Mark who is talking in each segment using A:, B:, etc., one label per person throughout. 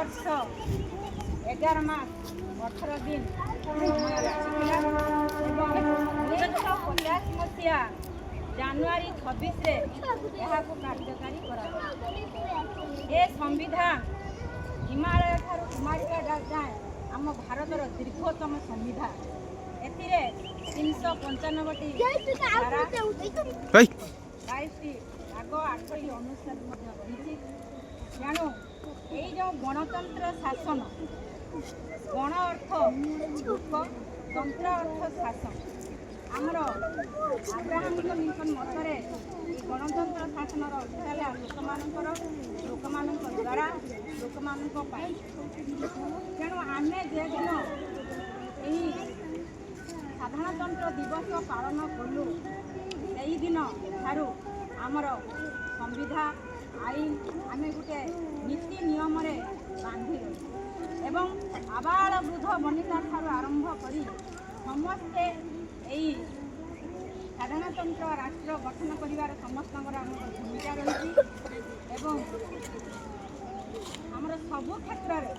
A: ବର୍ଷ 11 ମାସ 18 ଦିନ ସମୟ ଲାଗିଥିଲା ଏବଂ 1950 ମସିହା ଜାନୁଆରୀ 26ରେ ଏହାକୁ କାର୍ଯ୍ୟକାରୀ କରାଗଲା। ଏ ସମ୍ବିଧାନ ହିମାଳୟ ଠାରୁ କୁମାରିକା ଯାଏଁ ଆମ ଭାରତର ଦୀର୍ଘତମ ସମ୍ବିଧାନ। ଏଥିରେ 395ଟି ଧାରା, 22ଟି ଭାଗ, 8ଟି ଅନୁଚ୍ଛେଦ ମଧ୍ୟ ରହିଛି। ତେଣୁ ଏଇ ଯେଉଁ ଗଣତନ୍ତ୍ର ଶାସନ, ଗଣ ଅର୍ଥ ଲୋକ, ତନ୍ତ୍ର ଅର୍ଥ ଶାସନ, ଆମର ଆବ୍ରାହମ ଲିଙ୍କନ ମତରେ এই ଗଣତନ୍ତ୍ର ଶାସନର ଅର୍ଥ ହେଲା ଲୋକମାନଙ୍କର, ଲୋକମାନଙ୍କ ଦ୍ୱାରା, ଲୋକମାନଙ୍କ ପାଇଁ। ତେଣୁ ଆମେ ଯେଦିନ ଏହି ସାଧାରଣତନ୍ତ୍ର ଦିବସ ପାଳନ କଲୁ, ସେହିଦିନ ଠାରୁ ଆମର ସମ୍ବିଧାନ ଆଇନ ଆମେ ଗୋଟେ ନୀତି ନିୟମରେ ବାନ୍ଧିଲୁ ଏବଂ ଆବାଳ ବୃଦ୍ଧ ବନିତା ଠାରୁ ଆରମ୍ଭ କରି ସମସ୍ତେ ଏହି ସାଧାରଣତନ୍ତ୍ର ରାଷ୍ଟ୍ର ଗଠନ କରିବାର ସମସ୍ତଙ୍କର ଆମର ଭୂମିକା ରହିଛି ଏବଂ ଆମର ସବୁ କ୍ଷେତ୍ରରେ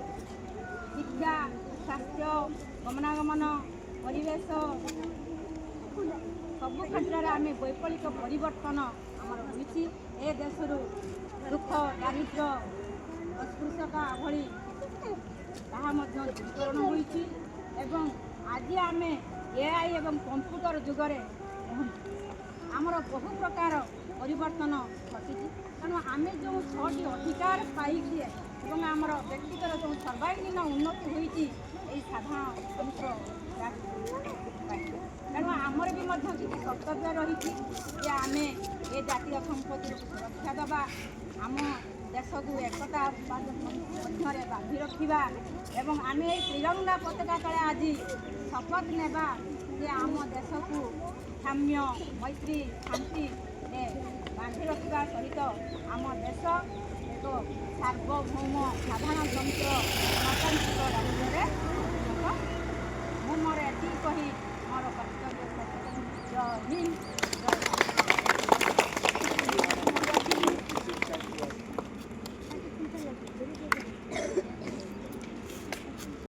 A: ଶିକ୍ଷା, ସ୍ୱାସ୍ଥ୍ୟ, ଗମନାଗମନ, ପରିବେଶ ସବୁ କ୍ଷେତ୍ରରେ ଆମେ ବୈପ୍ଳବିକ ପରିବର୍ତ୍ତନ ଆମର ହୋଇଛି। ଏ ଦେଶରୁ ଦୁଃଖ, ଦାରିଦ୍ର୍ୟ, ଅସ୍ପୃଶ୍ୟତା ଭଳି ତାହା ମଧ୍ୟ ଦୂରୀକରଣ ହୋଇଛି ଏବଂ ଆଜି ଆମେ AI ଏବଂ କମ୍ପ୍ୟୁଟର ଯୁଗରେ ଆମର ବହୁ ପ୍ରକାର ପରିବର୍ତ୍ତନ ଘଟିଛି। ତେଣୁ ଆମେ ଯେଉଁ 6ଟି ଅଧିକାର ପାଇଛେ ଏବଂ ଆମର ବ୍ୟକ୍ତିଗତ ଯେଉଁ ସର୍ବାଙ୍ଗୀନ ଉନ୍ନତି ହୋଇଛି ଏହି ସାଧାରଣତନ୍ତ୍ର ପାଇଁ। ତେଣୁ ଆମର ବି ମଧ୍ୟ କିଛି କର୍ତ୍ତବ୍ୟ ରହିଛି ଯେ ଆମେ ଏ ଜାତୀୟ ସମ୍ପତ୍ତିକୁ ସୁରକ୍ଷା ଦେବା, ଆମ ଦେଶକୁ ଏକତା ମଧ୍ୟରେ ବାନ୍ଧି ରଖିବା ଏବଂ ଆମେ ଏହି ତ୍ରିରଙ୍ଗା ପତାକା ତଳେ ଆଜି ଶପଥ ନେବା ଯେ ଆମ ଦେଶକୁ ସାମ୍ୟ, ମୈତ୍ରୀ, ଶାନ୍ତିରେ ବାନ୍ଧି ରଖିବା ସହିତ ଆମ ଦେଶ ଏକ ସାର୍ବଭୌମ ସାଧାରଣତନ୍ତ୍ର ଗଣତାନ୍ତ୍ରିକ ରାଜ୍ୟରେ ପରିଣତ। ମୁଁ ମୋର ଏତିକି କହି ମୋର କର୍ତ୍ତବ୍ୟ ଜୟ ହିନ୍ଦ।